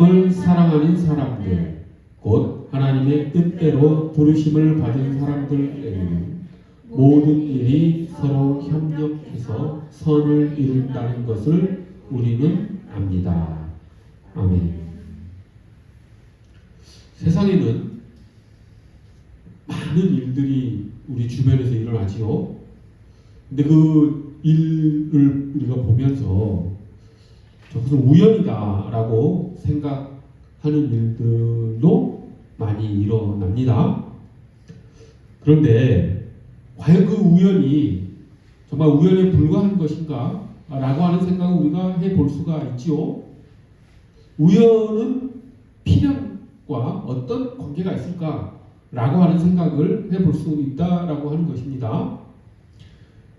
하나님을 사랑하는 사람들, 곧 하나님의 뜻대로 부르심을 받은 사람들에게는 모든 일이 서로 협력해서 선을 이룬다는 것을 우리는 압니다. 아멘. 세상에는 많은 일들이 우리 주변에서 일어나지요. 근데 그 일을 우리가 보면서 저것은 우연이다라고 생각하는 일들도 많이 일어납니다. 그런데 과연 그 우연이 정말 우연에 불과한 것인가? 라고 하는 생각을 우리가 해볼 수가 있지요. 우연은 필연과 어떤 관계가 있을까? 라고 하는 생각을 해볼 수 있다라고 하는 것입니다.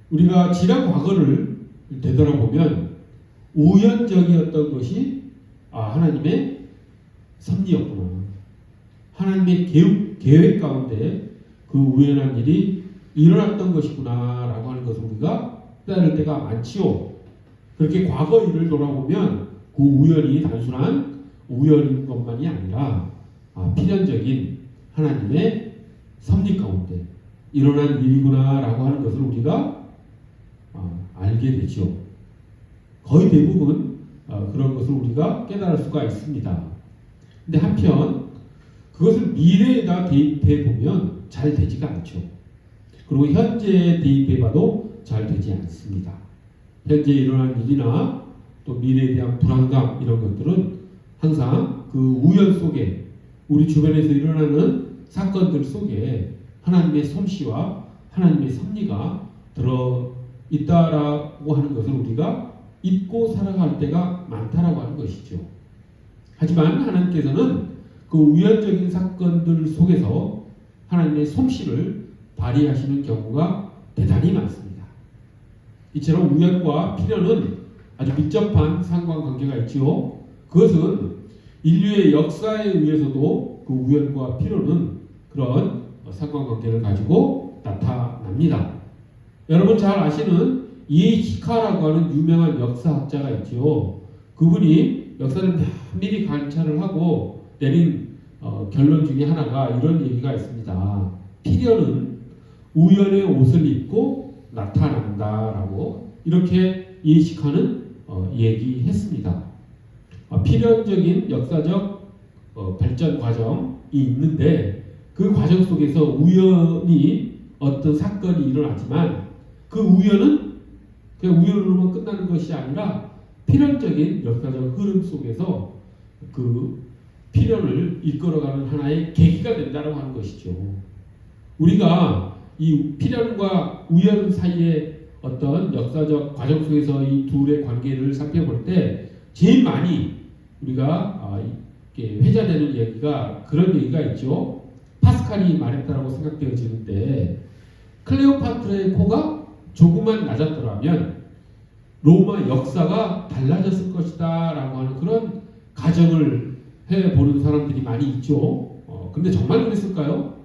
우리가 지난 과거를 되돌아보면 우연적이었던 것이 하나님의 섭리였구나. 하나님의 계획 가운데 그 우연한 일이 일어났던 것이구나 라고 하는 것을 우리가 깨달을 때가 많지요. 그렇게 과거 일을 돌아보면 그 우연이 단순한 우연인 것만이 아니라 필연적인 하나님의 섭리 가운데 일어난 일이구나 라고 하는 것을 우리가 알게 되죠. 거의 대부분 그런 것을 우리가 깨달을 수가 있습니다. 근데 한편 그것을 미래에다 대입해 보면 잘 되지가 않죠. 그리고 현재에 대입해 봐도 잘 되지 않습니다. 현재 일어난 일이나 또 미래에 대한 불안감 이런 것들은 항상 그 우연 속에 우리 주변에서 일어나는 사건들 속에 하나님의 솜씨와 하나님의 섭리가 들어있다라고 하는 것을 우리가 잊고 살아갈 때가 많다라고 하는 것이죠. 하지만 하나님께서는 그 우연적인 사건들 속에서 하나님의 솜씨를 발휘하시는 경우가 대단히 많습니다. 이처럼 우연과 필연은 아주 밀접한 상관관계가 있지요. 그것은 인류의 역사에 의해서도 그 우연과 필연은 그런 상관관계를 가지고 나타납니다. 여러분 잘 아시는 이에이치카라고 하는 유명한 역사학자가 있지요. 그분이 역사를 면밀히 관찰을 하고 내린 결론 중에 하나가 이런 얘기가 있습니다. 필연은 우연의 옷을 입고 나타난다라고 이렇게 이에이치카는 얘기했습니다. 필연적인 역사적 발전 과정이 있는데 그 과정 속에서 우연히 어떤 사건이 일어나지만 그 우연은 그냥 우연으로만 끝나는 것이 아니라 필연적인 역사적 흐름 속에서 그 필연을 이끌어가는 하나의 계기가 된다고 하는 것이죠. 우리가 이 필연과 우연 사이의 어떤 역사적 과정 속에서 이 둘의 관계를 살펴볼 때 제일 많이 우리가 회자되는 얘기가 그런 얘기가 있죠. 파스칼이 말했다라고 생각되어지는데 클레오파트라의 코가 조금만 낮았더라면 로마 역사가 달라졌을 것이다 라고 하는 그런 가정을 해보는 사람들이 많이 있죠. 근데 정말 그랬을까요?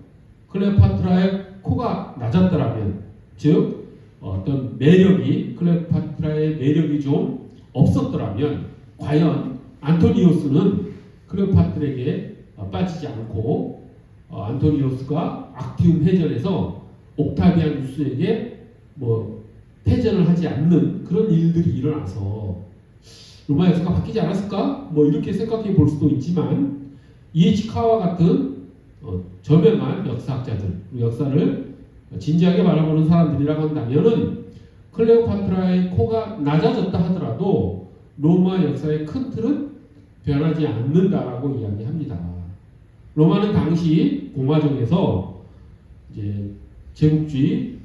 클레오파트라의 코가 낮았더라면 즉 어떤 매력이 클레오파트라의 매력이 좀 없었더라면 과연 안토니오스는 클레오파트라에게 빠지지 않고 안토니오스가 악티움 해전에서 옥타비아누스에게 패전을 하지 않는 그런 일들이 일어나서 로마 역사가 바뀌지 않았을까? 이렇게 생각해 볼 수도 있지만 이에이치카와 같은 저명한 역사학자들, 역사를 진지하게 바라보는 사람들이라고 한다면은 클레오파트라의 코가 낮아졌다 하더라도 로마 역사의 큰 틀은 변하지 않는다라고 이야기합니다. 로마는 당시 공화정에서 이제 제국주의,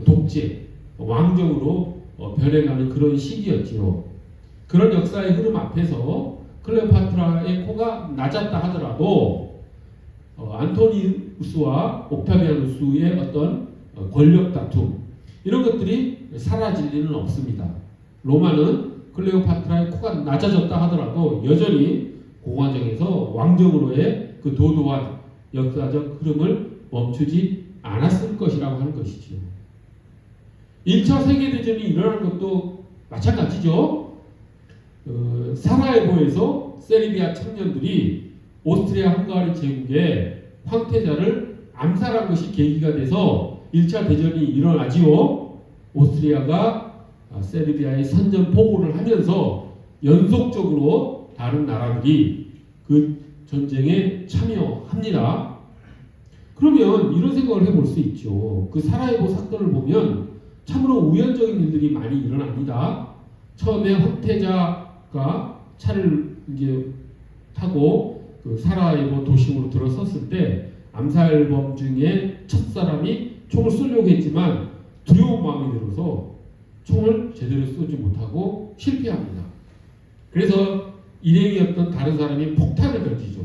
독재, 왕정으로 변해가는 그런 시기였지요. 그런 역사의 흐름 앞에서 클레오파트라의 코가 낮았다 하더라도 안토니우스와 옥타비아누스의 어떤 권력 다툼 이런 것들이 사라질 리는 없습니다. 로마는 클레오파트라의 코가 낮아졌다 하더라도 여전히 공화정에서 왕정으로의 그 도도한 역사적 흐름을 멈추지 않았을 것이라고 하는 것이죠. 1차 세계대전이 일어난 것도 마찬가지죠. 사라예보에서 세르비아 청년들이 오스트리아 헝가리 제국의 황태자를 암살한 것이 계기가 돼서 1차 대전이 일어나지요. 오스트리아가 세르비아에 선전 포고를 하면서 연속적으로 다른 나라들이 그 전쟁에 참여합니다. 그러면 이런 생각을 해볼 수 있죠. 그 사라예보 사건을 보면 참으로 우연적인 일들이 많이 일어납니다. 처음에 황태자가 차를 이제 타고 그 사라예보 도심으로 들어섰을 때 암살범 중에 첫 사람이 총을 쏘려고 했지만 두려운 마음이 들어서 총을 제대로 쏘지 못하고 실패합니다. 그래서 일행이었던 다른 사람이 폭탄을 던지죠.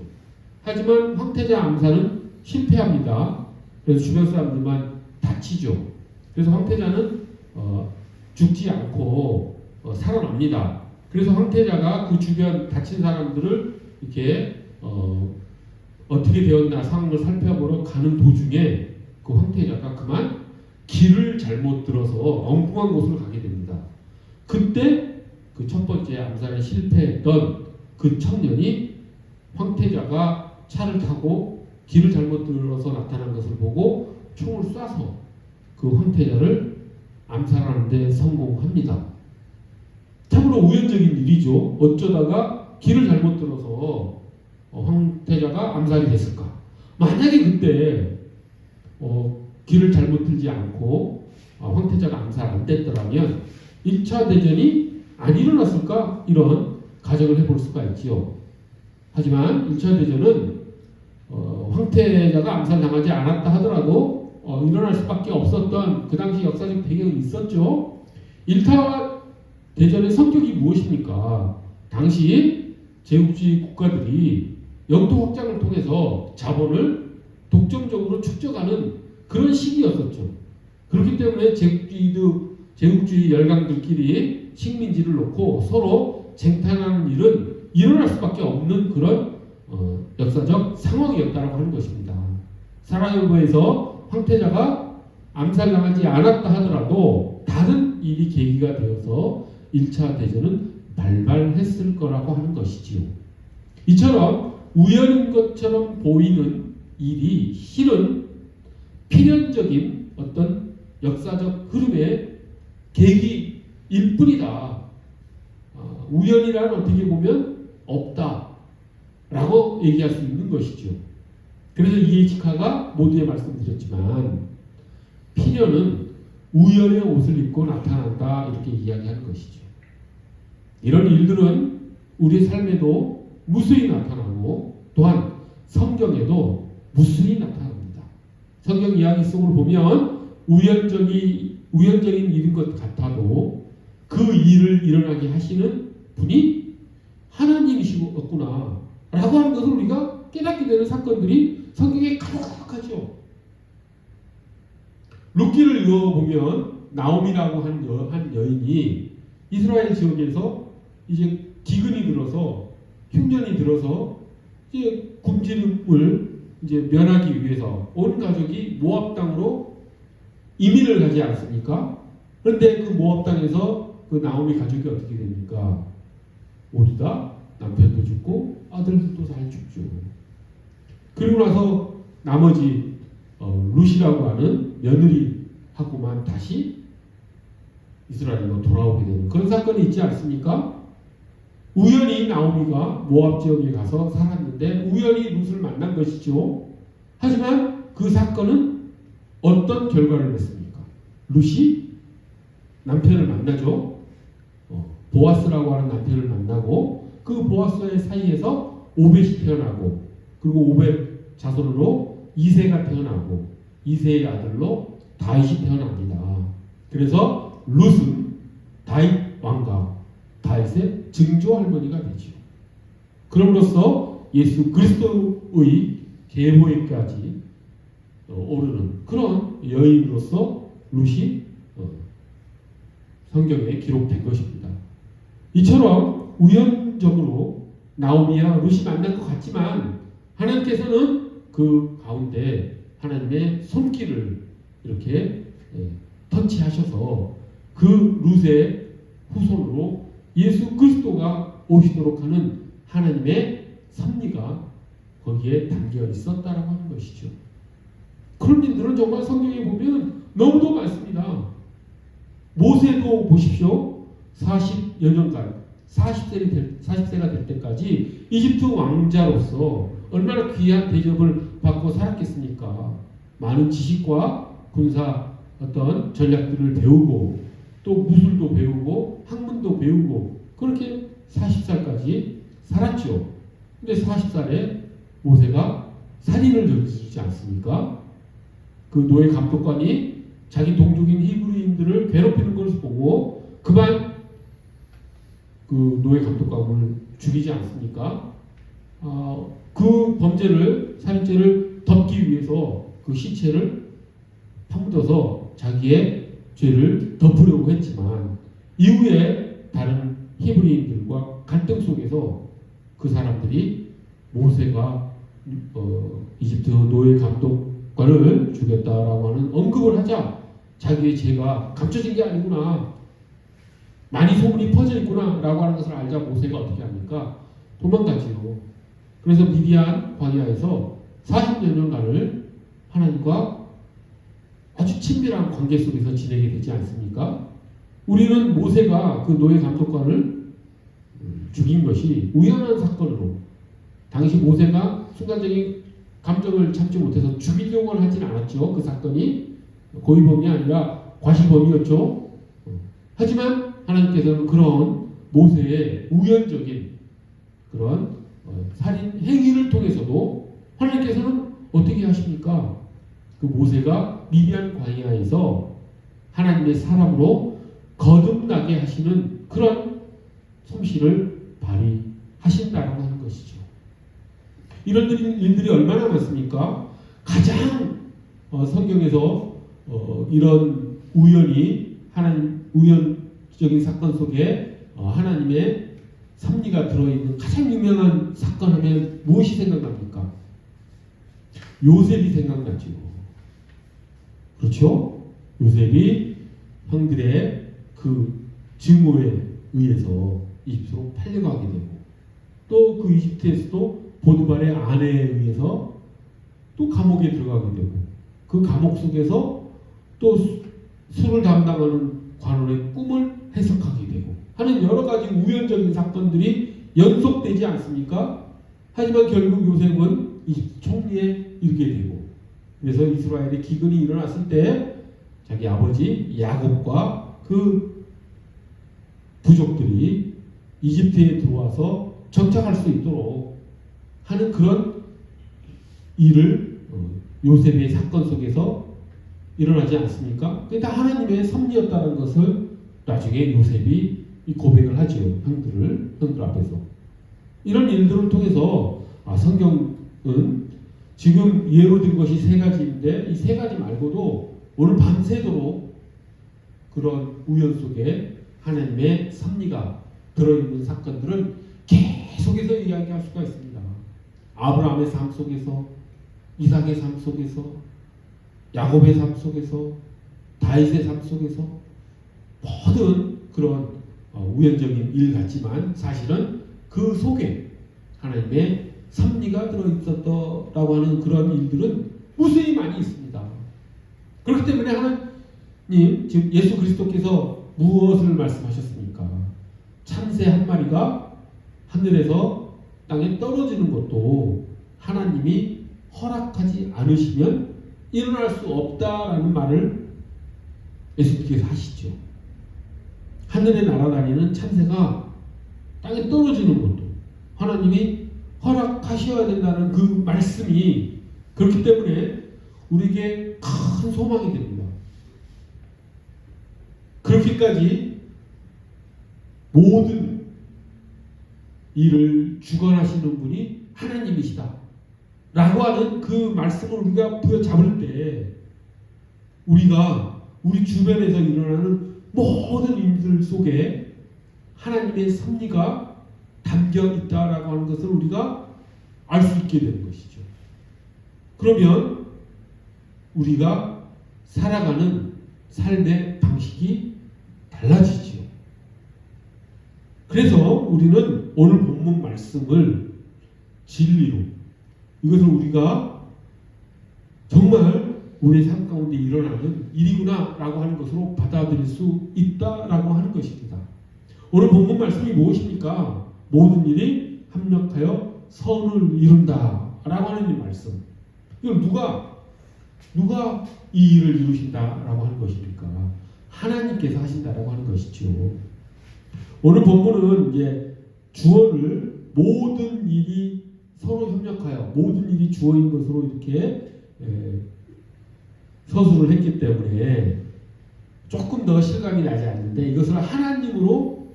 하지만 황태자 암살은 실패합니다. 그래서 주변 사람들만 다치죠. 그래서 황태자는 죽지 않고 살아납니다. 그래서 황태자가 그 주변 다친 사람들을 이렇게 어떻게 되었나 상황을 살펴보러 가는 도중에 그 황태자가 그만 길을 잘못 들어서 엉뚱한 곳으로 가게 됩니다. 그때 그 첫 번째 암살에 실패했던 그 청년이 황태자가 차를 타고 길을 잘못 들어서 나타난 것을 보고 총을 쏴서 그 황태자를 암살하는 데 성공합니다. 참으로 우연적인 일이죠. 어쩌다가 길을 잘못 들어서 황태자가 암살이 됐을까? 만약에 그때 길을 잘못 들지 않고 황태자가 암살 안 됐더라면 1차 대전이 안 일어났을까? 이런 가정을 해볼 수가 있지요. 하지만 1차 대전은 황태자가 암살당하지 않았다 하더라도 일어날 수밖에 없었던 그 당시 역사적 배경이 있었죠. 1차 대전의 성격이 무엇입니까? 당시 제국주의 국가들이 영토 확장을 통해서 자본을 독점적으로 축적하는 그런 시기였었죠. 그렇기 때문에 제국주의 열강들끼리 식민지를 놓고 서로 쟁탈하는 일은 일어날 수밖에 없는 그런 역사적 상황이었다고 하는 것입니다. 사라예보에서 황태자가 암살당하지 않았다 하더라도 다른 일이 계기가 되어서 1차 대전은 발발했을 거라고 하는 것이지요. 이처럼 우연인 것처럼 보이는 일이 실은 필연적인 어떤 역사적 흐름의 계기일 뿐이다. 우연이란 어떻게 보면 없다라고 얘기할 수 있는 것이죠. 그래서 이에치카가 모두에 말씀드렸지만 필연은 우연의 옷을 입고 나타난다 이렇게 이야기하는 것이죠. 이런 일들은 우리 삶에도 무수히 나타나고 또한 성경에도 무수히 나타납니다. 성경 이야기 속을 보면 우연적인 일인 것 같아도 그 일을 일어나게 하시는 분이 하나님이시구나 라고 하는 것을 우리가 깨닫게 되는 사건들이 성경에 가득하죠. 룻기를 읽어보면 나오미라고 한 여인이 이스라엘 지역에서 이제 기근이 들어서 흉년이 들어서 이제 굶주림을 이제 면하기 위해서 온 가족이 모압 땅으로 이민을 가지 않습니까? 그런데 그 모압 땅에서 그 나오미 가족이 어떻게 됩니까? 모두 다 남편도 죽고 아들들도 잘 죽죠. 그리고 나서 나머지 룻이라고 하는 며느리하고만 다시 이스라엘로 돌아오게 되는 그런 사건이 있지 않습니까? 우연히 나오미가 모압 지역에 가서 살았는데 우연히 룻을 만난 것이죠. 하지만 그 사건은 어떤 결과를 냈습니까? 룻이 남편을 만나죠. 보아스라고 하는 남편을 만나고 그 보아스의 사이에서 오벳이 태어나고 그리고 오벳 자손으로 이새가 태어나고 이새의 아들로 다윗이 태어납니다. 그래서 룻은 다윗 왕과 다윗의 증조 할머니가 되죠. 그럼으로써 예수 그리스도의 계보에까지 오르는 그런 여인으로서 룻이 성경에 기록된 것입니다. 이처럼 우연적으로 나오미와 룻이 만난 것 같지만 하나님께서는 그 가운데 하나님의 손길을 이렇게 터치하셔서 그 룻의 후손으로 예수 그리스도가 오시도록 하는 하나님의 섭리가 거기에 담겨 있었다라고 하는 것이죠. 그런 일들은 정말 성경에 보면 너무도 많습니다. 모세도 보십시오. 40여 년간 40세가 될 때까지 이집트 왕자로서 얼마나 귀한 대접을 받고 살았겠습니까? 많은 지식과 군사 어떤 전략들을 배우고 또 무술도 배우고 학문도 배우고 그렇게 40살까지 살았죠. 근데 40살에 모세가 살인을 저지르지 않습니까? 그 노예 감독관이 자기 동족인 히브리인들을 괴롭히는 것을 보고 그만 그 노예 감독관을 죽이지 않습니까? 그 범죄를 살인죄를 덮기 위해서 그 시체를 파묻어서 자기의 죄를 덮으려고 했지만 이후에 다른 히브리인들과 갈등 속에서 그 사람들이 모세가 이집트 노예 감독관을 죽였다라고 하는 언급을 하자 자기의 죄가 감춰진 게 아니구나, 많이 소문이 퍼져 있구나 라고 하는 것을 알자 모세가 어떻게 합니까? 도망가지요. 그래서 미디안 광야에서 40여 년간을 하나님과 아주 친밀한 관계 속에서 지내게 되지 않습니까? 우리는 모세가 그 노예 감독관을 죽인 것이 우연한 사건으로, 당시 모세가 순간적인 감정을 참지 못해서 죽이려고 하진 않았죠. 그 사건이 고의범이 아니라 과실범이었죠. 하지만 하나님께서는 그런 모세의 우연적인 그런 살인 행위를 통해서도 하나님께서는 어떻게 하십니까? 그 모세가 미디안 광야에서 하나님의 사람으로 거듭나게 하시는 그런 솜씨를 발휘하신다고 하는 것이죠. 이런 일들이 얼마나 많습니까? 가장 성경에서 이런 우연적인 사건 속에 하나님의 섭리가 들어있는 가장 유명한 사건 하면 무엇이 생각납니까? 요셉이 생각나죠. 그렇죠? 요셉이 형들의 그 증오에 의해서 이집트로 팔려가게 되고 또 그 이집트에서도 보드발의 아내에 의해서 또 감옥에 들어가게 되고 그 감옥 속에서 또 술을 담당하는 관원의 꿈을 해석하게 되고 하는 여러 가지 우연적인 사건들이 연속되지 않습니까? 하지만 결국 요셉은 이집트 총리에 이르게 되고 그래서 이스라엘의 기근이 일어났을 때 자기 아버지 야곱과 그 부족들이 이집트에 들어와서 정착할 수 있도록 하는 그런 일을 요셉의 사건 속에서 일어나지 않습니까? 그게 다 하나님의 섭리였다는 것을 나중에 요셉이 고백을 하죠. 형들 앞에서. 이런 일들을 통해서 성경은 지금 예로 든 것이 세 가지인데 이 세 가지 말고도 오늘 밤새도록 그런 우연 속에 하나님의 섭리가 들어있는 사건들은 계속해서 이야기할 수가 있습니다. 아브라함의 삶 속에서, 이삭의 삶 속에서, 야곱의 삶 속에서, 다윗의 삶 속에서 모든 그런 우연적인 일 같지만 사실은 그 속에 하나님의 섭리가 들어있었다라고 하는 그런 일들은 무수히 많이 있습니다. 그렇기 때문에 하나님, 즉 예수 그리스도께서 무엇을 말씀하셨습니까? 참새 한 마리가 하늘에서 땅에 떨어지는 것도 하나님이 허락하지 않으시면 일어날 수 없다라는 말을 예수님께서 하시죠. 하늘에 날아다니는 참새가 땅에 떨어지는 것도 하나님이 허락하셔야 된다는 그 말씀이 그렇기 때문에 우리에게 큰 소망이 됩니다. 그렇게까지 모든 일을 주관하시는 분이 하나님이시다 라고 하는 그 말씀을 우리가 부여잡을 때 우리가 우리 주변에서 일어나는 모든 일들 속에 하나님의 섭리가 담겨 있다라고 하는 것을 우리가 알 수 있게 되는 것이죠. 그러면 우리가 살아가는 삶의 방식이 달라지죠. 그래서 우리는 오늘 본문 말씀을 진리로, 이것을 우리가 정말 우리의 삶 가운데 일어나는 일이구나 라고 하는 것으로 받아들일 수 있다라고 하는 것입니다. 오늘 본문 말씀이 무엇입니까? 모든 일이 합력하여 선을 이룬다 라고 하는 이 말씀. 이걸 누가 이 일을 이루신다라고 하는 것입니까? 하나님께서 하신다라고 하는 것이죠. 오늘 본문은 이제 주어를 모든 일이 서로 협력하여 모든 일이 주어인 것으로 이렇게 서술을 했기 때문에 조금 더 실감이 나지 않는데, 이것을 하나님으로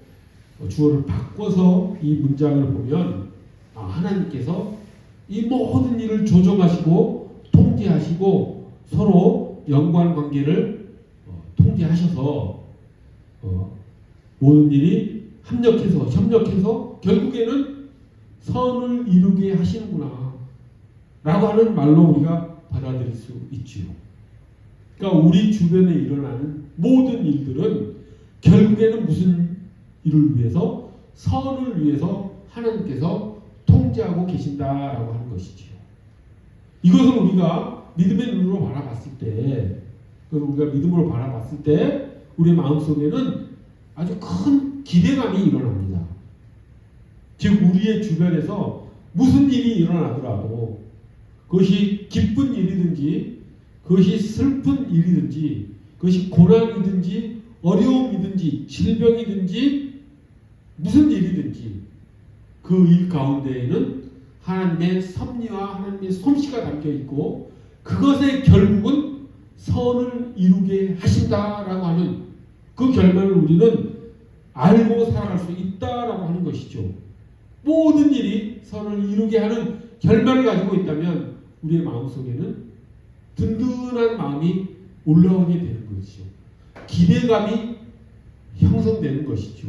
주어를 바꿔서 이 문장을 보면 하나님께서 이 모든 일을 조정하시고 통제하시고 서로 연관관계를 통제하셔서 모든 일이 합력해서 협력해서 결국에는 선을 이루게 하시는구나 라고 하는 말로 우리가 받아들일 수 있지요. 그러니까 우리 주변에 일어나는 모든 일들은 결국에는 무슨 일을 위해서, 선을 위해서 하나님께서 통제하고 계신다라고 하는 것이지요. 이것을 우리가 믿음의 눈으로 바라봤을 때, 우리의 마음속에는 아주 큰 기대감이 일어납니다. 즉 우리의 주변에서 무슨 일이 일어나더라도 그것이 기쁜 일이든지 그것이 슬픈 일이든지 그것이 고난이든지 어려움이든지 질병이든지 무슨 일이든지 그 일 가운데에는 하나님의 섭리와 하나님의 솜씨가 담겨 있고 그것의 결국은 선을 이루게 하신다라고 하는 그 결말을 우리는 알고 살아갈 수 있다라고 하는 것이죠. 모든 일이 선을 이루게 하는 결말을 가지고 있다면 우리의 마음속에는 든든한 마음이 올라오게 되는 것이죠. 기대감이 형성되는 것이죠.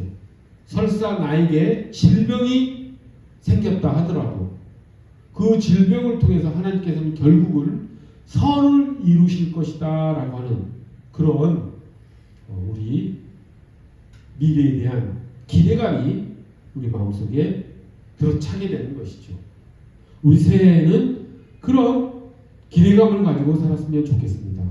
설사 나에게 질병이 생겼다 하더라도 그 질병을 통해서 하나님께서는 결국은 선을 이루실 것이다 라고 하는 그런 우리 미래에 대한 기대감이 우리 마음속에 들어차게 되는 것이죠. 우리 새해에는 그런 기대감을 가지고 살았으면 좋겠습니다.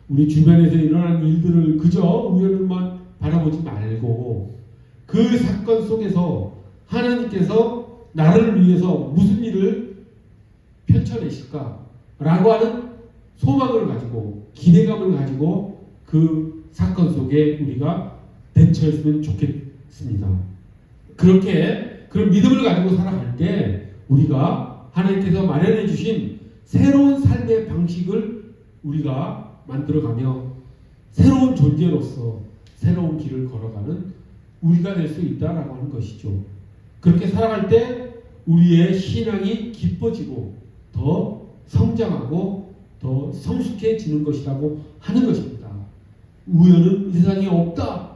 우리 주변에서 일어나는 일들을 그저 우연만 바라보지 말고 그 사건 속에서 하나님께서 나를 위해서 무슨 일을 펼쳐내실까라고 하는 소망을 가지고 기대감을 가지고 그 사건 속에 우리가 대처했으면 좋겠습니다. 그렇게 그런 믿음을 가지고 살아갈 때 우리가 하나님께서 마련해 주신 새로운 삶의 방식을 우리가 만들어가며 새로운 존재로서 새로운 길을 걸어가는 우리가 될 수 있다라고 하는 것이죠. 그렇게 살아갈 때 우리의 신앙이 깊어지고 더 성장하고 더 성숙해지는 것이라고 하는 것입니다. 우연은 이 세상에 없다.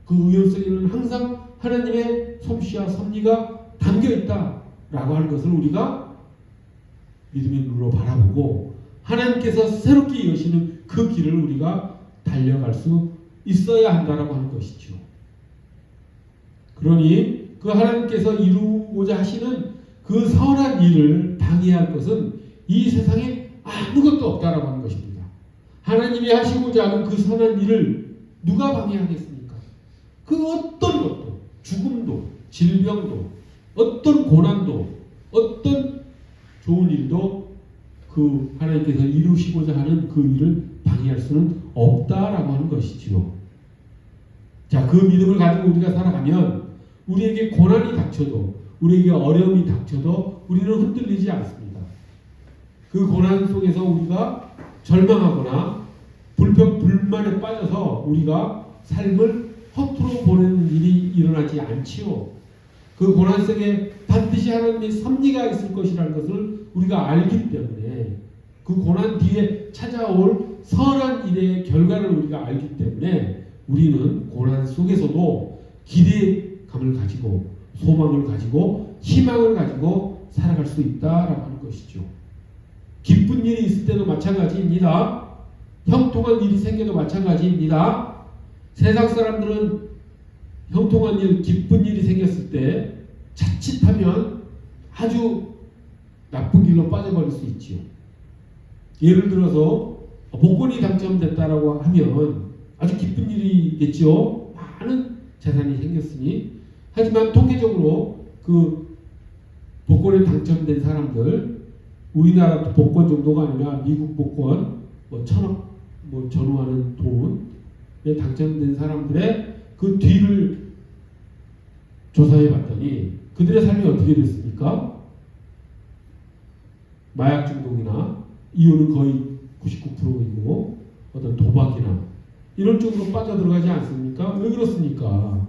그 우연 속에는 항상 하나님의 솜씨와 섭리가 담겨 있다라고 하는 것을 우리가 믿음의 눈으로 바라보고 하나님께서 새롭게 여시는 그 길을 우리가 달려갈 수 있어야 한다라고 하는 것이죠. 그러니 그 하나님께서 이루고자 하시는 그 선한 일을 방해할 것은 이 세상에 아무것도 없다라고 하는 것입니다. 하나님이 하시고자 하는 그 선한 일을 누가 방해하겠습니까? 그 어떤 것도, 죽음도, 질병도, 어떤 고난도, 어떤 좋은 일도 그 하나님께서 이루시고자 하는 그 일을 방해할 수는 없다라고 하는 것이지요. 자, 그 믿음을 가지고 우리가 살아가면 우리에게 고난이 닥쳐도 우리에게 어려움이 닥쳐도 우리는 흔들리지 않습니다. 그 고난 속에서 우리가 절망하거나 불평불만에 빠져서 우리가 삶을 허투루 보내는 일이 일어나지 않지요. 그 고난 속에 반드시 하나님의 섭리가 있을 것이라는 것을 우리가 알기 때문에 그 고난 뒤에 찾아올 선한 일의 결과를 우리가 알기 때문에 우리는 고난 속에서도 기대감을 가지고 소망을 가지고 희망을 가지고 살아갈 수 있다라고 하는 것이죠. 기쁜 일이 있을 때도 마찬가지입니다. 형통한 일이 생겨도 마찬가지입니다. 세상 사람들은 형통한 일, 기쁜 일이 생겼을 때 자칫하면 아주 나쁜 길로 빠져버릴 수 있지요. 예를 들어서 복권이 당첨됐다라고 하면 아주 기쁜 일이겠죠. 많은 재산이 생겼으니. 하지만 통계적으로 그 복권에 당첨된 사람들, 우리나라 복권 정도가 아니라 미국 복권 뭐 1,000억 뭐 전후하는 돈에 당첨된 사람들의 그 뒤를 조사해 봤더니 그들의 삶이 어떻게 됐습니까? 마약 중독이나 이혼은 거의 99%이고 어떤 도박이나 이런 쪽으로 빠져들어가지 않습니까? 왜 그렇습니까?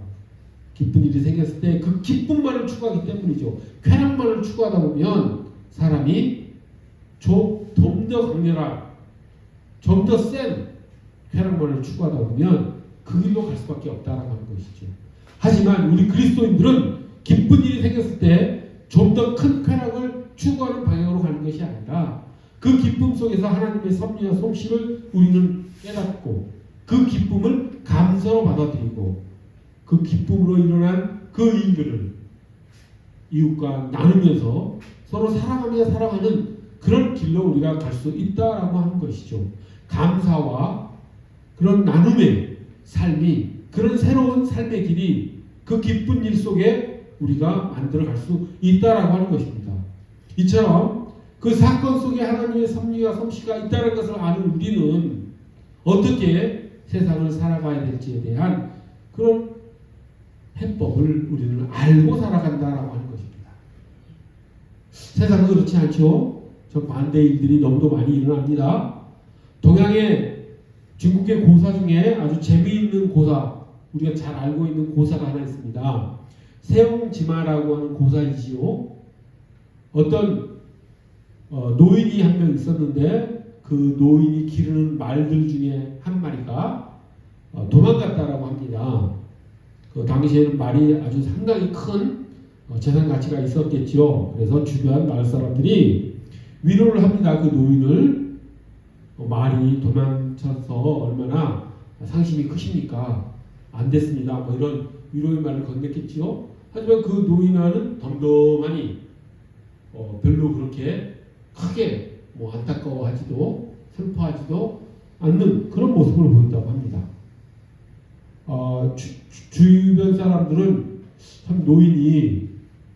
기쁜 일이 생겼을 때 그 기쁨만을 추구하기 때문이죠. 쾌락만을 추구하다 보면 사람이 좀 더 강렬한, 좀 더 센 쾌락만을 추구하다 보면 그 길로 갈 수밖에 없다라고 하는 것이죠. 하지만 우리 그리스도인들은 기쁜 일이 생겼을 때 좀 더 큰 쾌락을 추구하는 방향으로 가는 것이 아니라 그 기쁨 속에서 하나님의 섭리와 솜씨를 우리는 깨닫고 그 기쁨을 감사로 받아들이고 그 기쁨으로 일어난 그 일들을 이웃과 나누면서 서로 사랑하며 살아가는 그런 길로 우리가 갈 수 있다라고 하는 것이죠. 감사와 그런 나눔의 삶이, 그런 새로운 삶의 길이 그 기쁜 일 속에 우리가 만들어갈 수 있다라고 하는 것입니다. 이처럼 그 사건 속에 하나님의 섭리와 솜씨가 있다는 것을 아는 우리는 어떻게 세상을 살아가야 될지에 대한 그런 해법을 우리는 알고 살아간다라고 하는 것입니다. 세상은 그렇지 않죠? 저 반대 일들이 너무도 많이 일어납니다. 동양의 중국의 고사 중에 아주 재미있는 고사, 우리가 잘 알고 있는 고사가 하나 있습니다. 세옹지마라고 하는 고사이지요. 어떤 노인이 한 명 있었는데 그 노인이 기르는 말들 중에 한 마리가 도망갔다라고 합니다. 그 당시에는 말이 아주 상당히 큰 재산 가치가 있었겠죠. 그래서 주변 마을 사람들이 위로를 합니다. 그 노인을. 말이 도망쳐서 얼마나 상심이 크십니까? 안 됐습니다. 뭐 이런 위로의 말을 건넸겠지요. 하지만 그 노인은 덤덤하니 별로 그렇게 크게 뭐 안타까워하지도 슬퍼하지도 않는 그런 모습을 보인다고 합니다. 주변 사람들은 참 노인이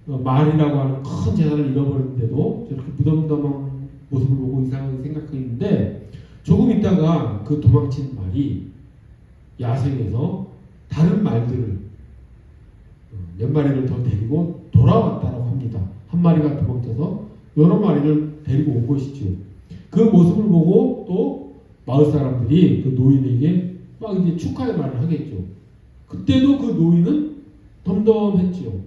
말이라고 하는 큰 재산을 잃어버렸는데도 저렇게 무덤덤한 모습을 보고 이상하게 생각했는데 조금 있다가 그 도망친 말이 야생에서 다른 말들을 몇 마리를 더 데리고 돌아왔다고 합니다. 한 마리가 도망쳐서 여러 마리를 데리고 온 것이죠. 그 모습을 보고 또 마을 사람들이 그 노인에게 막 이제 축하의 말을 하겠죠. 그때도 그 노인은 덤덤했죠.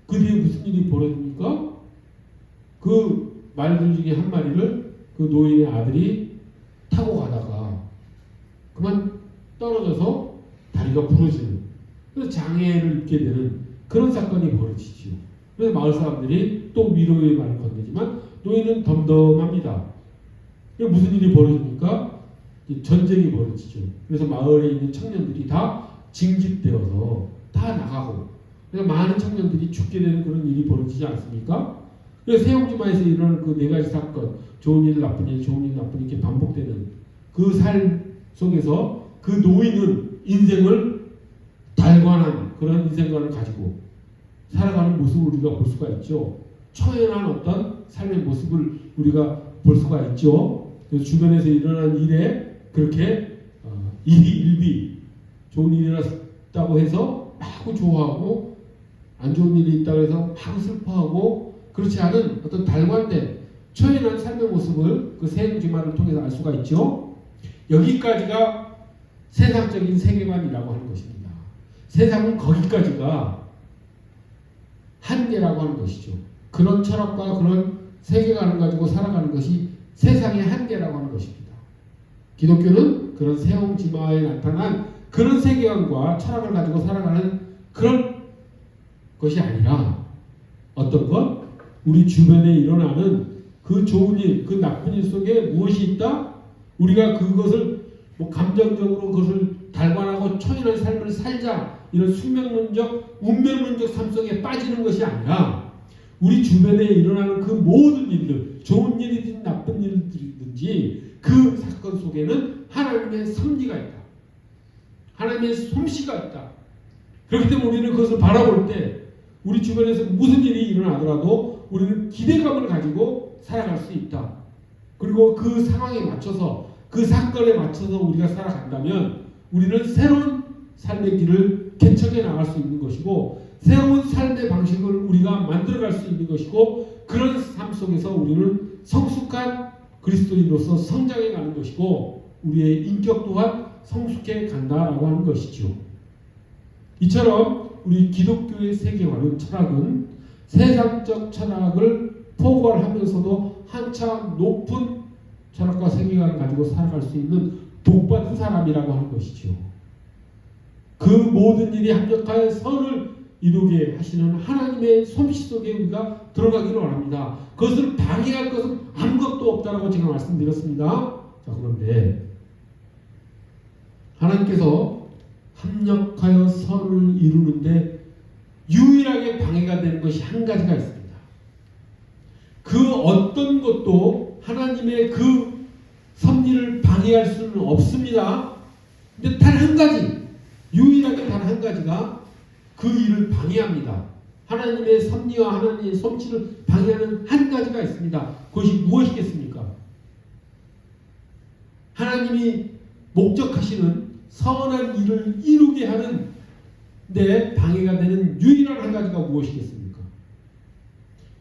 그 뒤에 무슨 일이 벌어집니까? 그 말들 중에 한 마리를 그 노인의 아들이 타고 가다가 그만 떨어져서 다리가 부러지는, 그래서 장애를 입게 되는 그런 사건이 벌어지죠. 그래서 마을 사람들이 또 위로의 말을 건네지만 노인은 덤덤합니다. 무슨 일이 벌어집니까? 전쟁이 벌어지죠. 그래서 마을에 있는 청년들이 다 징집되어서 다 나가고, 그래서 많은 청년들이 죽게 되는 그런 일이 벌어지지 않습니까? 그래서 세옹지마에서 일어나는 그 네 가지 사건, 좋은 일, 나쁜 일, 좋은 일, 나쁜 일 이렇게 반복되는 그 삶 속에서 그 노인은 인생을 달관한 그런 인생관을 가지고 살아가는 모습을 우리가 볼 수가 있죠. 처연한 어떤 삶의 모습을 우리가 볼 수가 있죠. 그래서 주변에서 일어난 일에 그렇게 일비 좋은 일이 일어났다고 해서 마구 좋아하고 안 좋은 일이 있다고 해서 마구 슬퍼하고 그렇지 않은 어떤 달관된 처연한 삶의 모습을 그 세옹지마를 통해서 알 수가 있죠. 여기까지가 세상적인 세계관이라고 하는 것입니다. 세상은 거기까지가 한계라고 하는 것이죠. 그런 철학과 그런 세계관을 가지고 살아가는 것이 세상의 한계라고 하는 것입니다. 기독교는 그런 세옹지마에 나타난 그런 세계관과 철학을 가지고 살아가는 그런 것이 아니라 어떤 것? 우리 주변에 일어나는 그 좋은 일, 그 나쁜 일 속에 무엇이 있다? 우리가 그것을 뭐 감정적으로 그것을 달관하고 초연한 삶을 살자 이런 숙명론적 운명론적 삶 속에 빠지는 것이 아니라 우리 주변에 일어나는 그 모든 일들, 좋은 일이든 나쁜 일들이든지 그 사건 속에는 하나님의 섭리가 있다. 하나님의 솜씨가 있다. 그렇기 때문에 우리는 그것을 바라볼 때 우리 주변에서 무슨 일이 일어나더라도 우리는 기대감을 가지고 살아갈 수 있다. 그리고 그 상황에 맞춰서 그 사건에 맞춰서 우리가 살아간다면 우리는 새로운 삶의 길을 개척해 나갈 수 있는 것이고 새로운 삶의 방식을 우리가 만들어갈 수 있는 것이고 그런 삶 속에서 우리는 성숙한 그리스도인으로서 성장해 가는 것이고 우리의 인격 또한 성숙해 간다라고 하는 것이죠. 이처럼 우리 기독교의 세계관은 철학은 세상적 철학을 포괄하면서도 한참 높은 철학과 세계관을 가지고 살아갈 수 있는 복받은 사람이라고 하는 것이죠. 그 모든 일이 합력하여 선을 이루게 하시는 하나님의 솜씨 속에 우리가 들어가기를 원합니다. 그것을 방해할 것은 아무것도 없다라고 제가 말씀드렸습니다. 자, 그런데 하나님께서 합력하여 선을 이루는데 유일하게 방해가 되는 것이 한 가지가 있습니다. 그 어떤 것도 하나님의 그 섭리를 방해할 수는 없습니다. 근데 단 한 가지, 유일하게 단 한 가지가 그 일을 방해합니다. 하나님의 섭리와 하나님의 솜씨를 방해하는 한 가지가 있습니다. 그것이 무엇이겠습니까? 하나님이 목적하시는 선한 일을 이루게 하는 데 방해가 되는 유일한 한 가지가 무엇이겠습니까?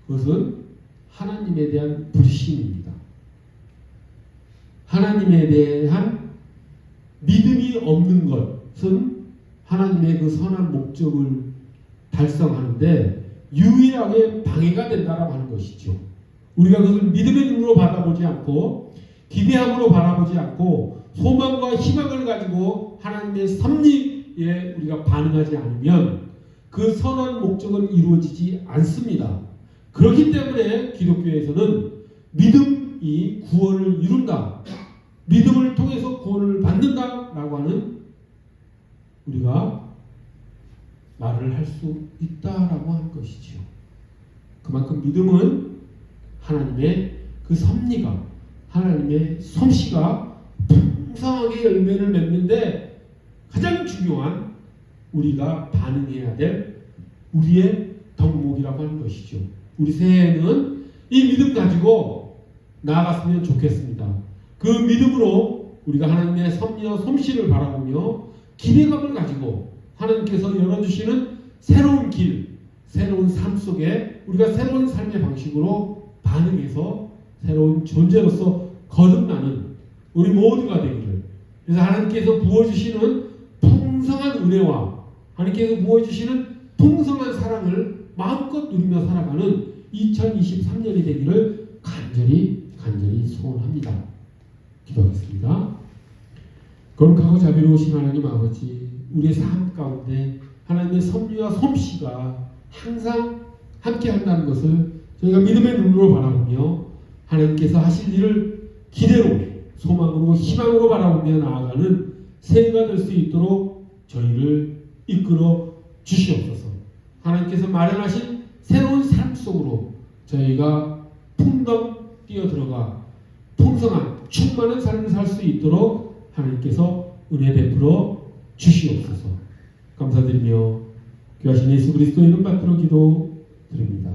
그것은 하나님에 대한 불신입니다. 하나님에 대한 믿음이 없는 것은 하나님의 그 선한 목적을 달성하는데 유일하게 방해가 된다라고 하는 것이죠. 우리가 그것을 믿음의 눈으로 바라보지 않고 기대함으로 바라보지 않고 소망과 희망을 가지고 하나님의 섭리에 우리가 반응하지 않으면 그 선한 목적은 이루어지지 않습니다. 그렇기 때문에 기독교에서는 믿음이 구원을 이룬다. 믿음을 통해서 구원을 받는다라고 하는 우리가 말을 할 수 있다라고 하는 것이죠. 그만큼 믿음은 하나님의 그 섭리가 하나님의 솜씨가 풍성하게 열매를 맺는데 가장 중요한 우리가 반응해야 될 우리의 덕목이라고 하는 것이죠. 우리 새해에는 이 믿음 가지고 나아갔으면 좋겠습니다. 그 믿음으로 우리가 하나님의 섭리와 솜씨를 바라보며 기대감을 가지고 하나님께서 열어주시는 새로운 길, 새로운 삶 속에 우리가 새로운 삶의 방식으로 반응해서 새로운 존재로서 거듭나는 우리 모두가 되기를. 그래서 하나님께서 부어주시는 풍성한 은혜와 하나님께서 부어주시는 풍성한 사랑을 마음껏 누리며 살아가는 2023년이 되기를 간절히 소원합니다. 기도하겠습니다. 거룩하고 자비로우신 하나님 아버지, 우리의 삶 가운데 하나님의 섭리와 솜씨가 항상 함께 한다는 것을 저희가 믿음의 눈으로 바라보며 하나님께서 하실 일을 기대로 소망으로 희망으로 바라보며 나아가는 새해가 될 수 있도록 저희를 이끌어 주시옵소서. 하나님께서 마련하신 새로운 삶 속으로 저희가 풍덩 뛰어들어가 풍성한 충만한 삶을 살 수 있도록 하나님께서 은혜 베풀어 주시옵소서. 감사드리며 귀하신 예수 그리스도의 이름 받들어 기도 드립니다.